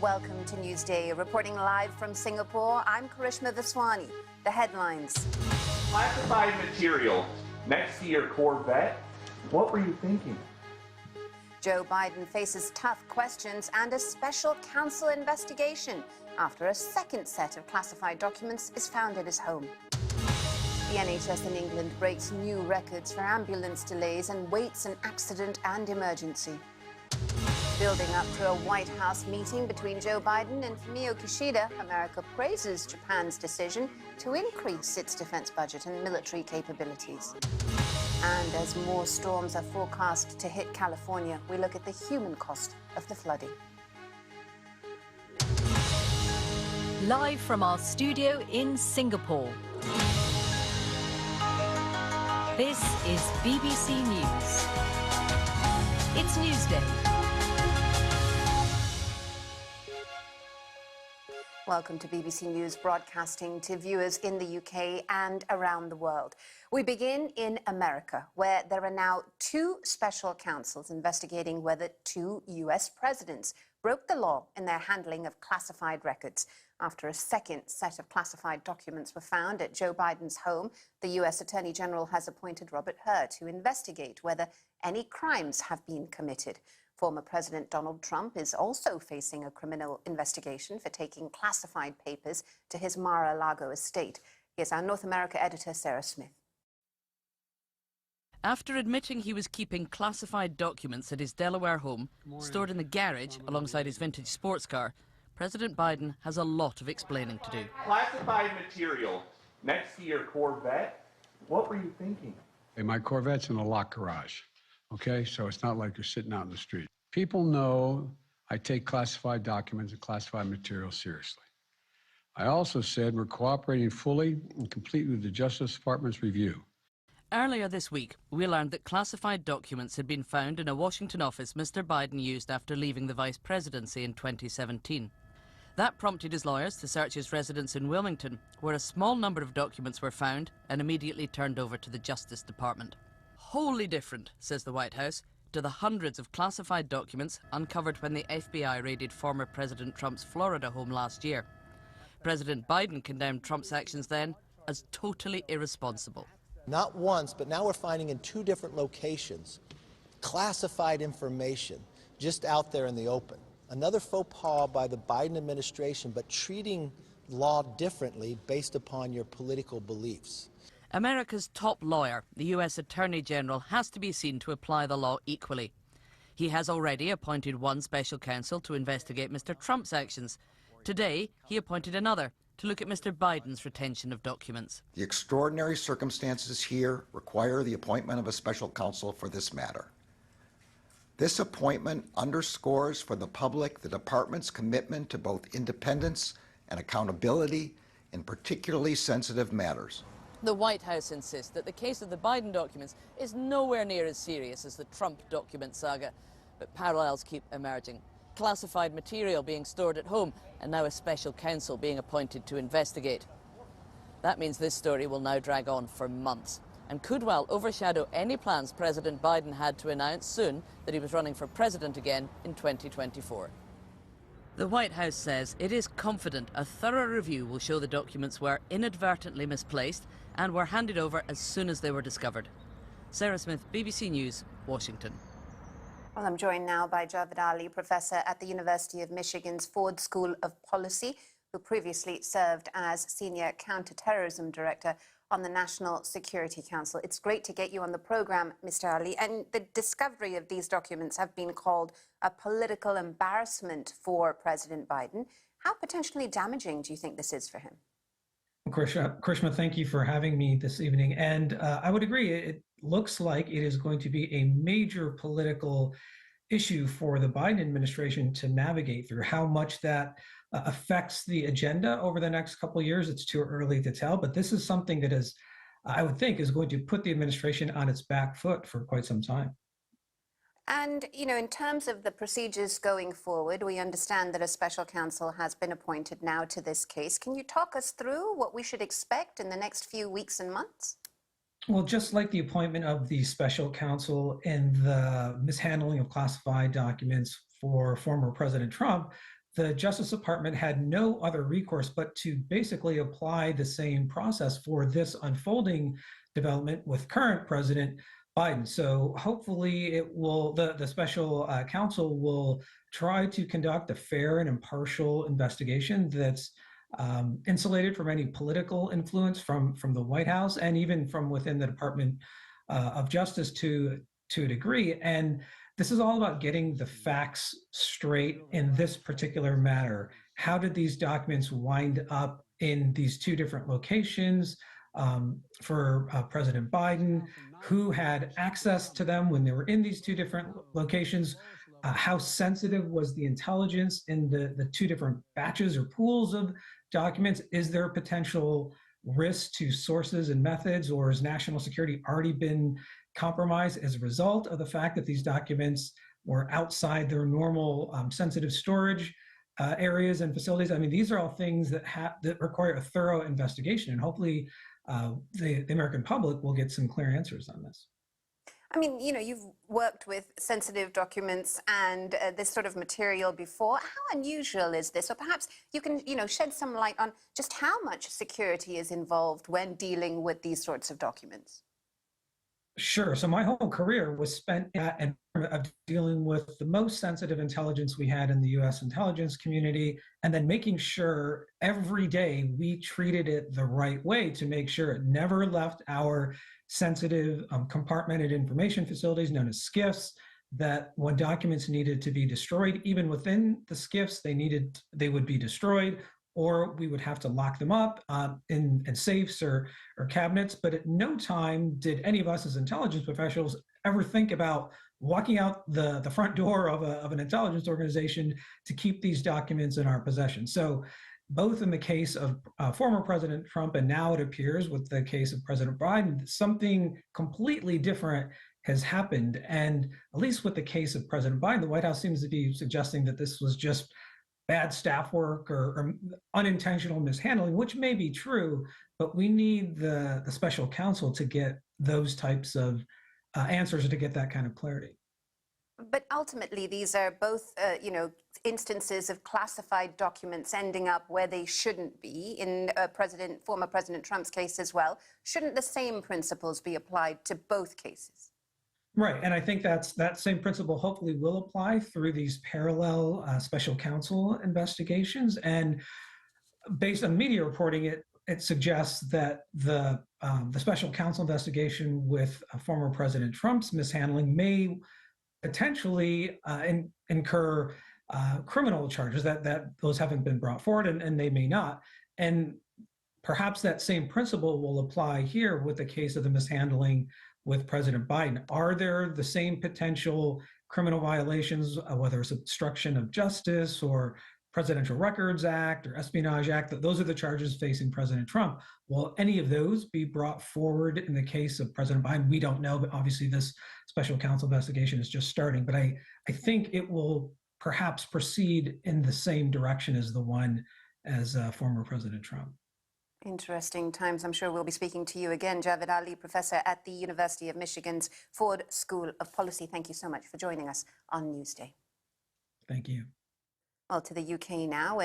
Welcome to Newsday. Reporting live from Singapore, I'm Karishma Vaswani. The headlines. Classified material next to your Corvette? What were you thinking? Joe Biden faces tough questions and a special counsel investigation after a second set of classified documents is found at his home. The NHS in England breaks new records for ambulance delays and waits in accident and emergency. Building up to a White House meeting between Joe Biden and Fumio Kishida, America praises Japan's decision to increase its defense budget and military capabilities. And as more storms are forecast to hit California, we look at the human cost of the flooding. Live from our studio in Singapore. This is BBC News. It's Newsday. Welcome to BBC News, broadcasting to viewers in the UK and around the world. We begin in America, where there are now two special counsels investigating whether two US presidents broke the law in their handling of classified records. After a second set of classified documents were found at Joe Biden's home, the US Attorney General has appointed Robert Hur to investigate whether any crimes have been committed. Former President Donald Trump is also facing a criminal investigation for taking classified papers to his Mar-a-Lago estate. Here's our North America editor, Sarah Smith. After admitting he was keeping classified documents at his Delaware home, stored in the garage alongside his vintage sports car, President Biden has a lot of explaining to do. Classified material next to your Corvette? What were you thinking? Hey, my Corvette's in a locked garage. Okay, so it's not like you're sitting out in the street. People know I take classified documents and classified material seriously. I also said we're cooperating fully and completely with the Justice Department's review. Earlier this week, we learned that classified documents had been found in a Washington office Mr. Biden used after leaving the vice presidency in 2017. That prompted his lawyers to search his residence in Wilmington, where a small number of documents were found and immediately turned over to the Justice Department. Wholly different, says the White House, to the hundreds of classified documents uncovered when the FBI raided former President Trump's Florida home last year. President Biden condemned Trump's actions then as totally irresponsible. Not once, but now we're finding in two different locations classified information just out there in the open. Another faux pas by the Biden administration, but treating law differently based upon your political beliefs. America's top lawyer, the US Attorney General, has to be seen to apply the law equally. He has already appointed one special counsel to investigate Mr. Trump's actions. Today, he appointed another to look at Mr. Biden's retention of documents. The extraordinary circumstances here require the appointment of a special counsel for this matter. This appointment underscores for the public the department's commitment to both independence and accountability in particularly sensitive matters. The White House insists that the case of the Biden documents is nowhere near as serious as the Trump document saga, but parallels keep emerging. Classified material being stored at home, and now a special counsel being appointed to investigate. That means this story will now drag on for months, and could well overshadow any plans President Biden had to announce soon that he was running for president again in 2024. The White House says it is confident a thorough review will show the documents were inadvertently misplaced and were handed over as soon as they were discovered. Sarah Smith, BBC News, Washington. Well, I'm joined now by Javed Ali, professor at the University of Michigan's Ford School of Policy, who previously served as senior counterterrorism director on the National Security Council. It's great to get you on the program, Mr. Ali. And the discovery of these documents have been called a political embarrassment for President Biden. How potentially damaging do you think this is for him? Krishma, thank you for having me this evening. And I would agree, it looks like it is going to be a major political issue for the Biden administration to navigate through. How much that affects the agenda over the next couple of years, it's too early to tell. But this is something that is, I would think, is going to put the administration on its back foot for quite some time. And, you know, in terms of the procedures going forward, we understand that a special counsel has been appointed now to this case. Can you talk us through what we should expect in the next few weeks and months? Well, just like the appointment of the special counsel and the mishandling of classified documents for former President Trump, the Justice Department had no other recourse but to basically apply the same process for this unfolding development with current President Biden. So hopefully the special counsel will try to conduct a fair and impartial investigation that's insulated from any political influence from the White House and even from within the Department of Justice to a degree. And this is all about getting the facts straight in this particular matter. How did these documents wind up in these two different locations for President Biden? Who had access to them when they were in these two different locations? How sensitive was the intelligence in the two different batches or pools of documents? Is there a potential risk to sources and methods, or has national security already been compromised as a result of the fact that these documents were outside their normal sensitive storage areas and facilities? I mean, these are all things that require a thorough investigation, and hopefully the American public will get some clear answers on this. I mean, you know, you've worked with sensitive documents and this sort of material before. How unusual is this? Or perhaps you can, you know, shed some light on just how much security is involved when dealing with these sorts of documents. Sure. So my whole career was spent in of dealing with the most sensitive intelligence we had in the U.S. intelligence community, and then making sure every day we treated it the right way to make sure it never left our sensitive compartmented information facilities known as SCIFs, that when documents needed to be destroyed, even within the SCIFs, they would be destroyed, or we would have to lock them up in safes or cabinets. But at no time did any of us as intelligence professionals ever think about walking out the front door of an intelligence organization to keep these documents in our possession. So both in the case of former President Trump and now it appears with the case of President Biden, something completely different has happened. And at least with the case of President Biden, the White House seems to be suggesting that this was just bad staff work or unintentional mishandling, which may be true, but we need the special counsel to get those types of answers to get that kind of clarity. But ultimately, these are both, you know, instances of classified documents ending up where they shouldn't be. In former President Trump's case as well, shouldn't the same principles be applied to both cases? Right, and I think that same principle hopefully will apply through these parallel special counsel investigations. And based on media reporting, it suggests that the special counsel investigation with former President Trump's mishandling may potentially incur criminal charges, that those haven't been brought forward, and they may not. And perhaps that same principle will apply here with the case of the mishandling with President Biden. Are there the same potential criminal violations, whether it's obstruction of justice or Presidential Records Act or Espionage Act? Those are the charges facing President Trump. Will any of those be brought forward in the case of President Biden? We don't know, but obviously this special counsel investigation is just starting. But I think it will perhaps proceed in the same direction as the one as former President Trump. Interesting times. I'm sure we'll be speaking to you again. Javed Ali, professor at the University of Michigan's Ford School of Policy. Thank you so much for joining us on Newsday. Thank you. Well, to the UK now.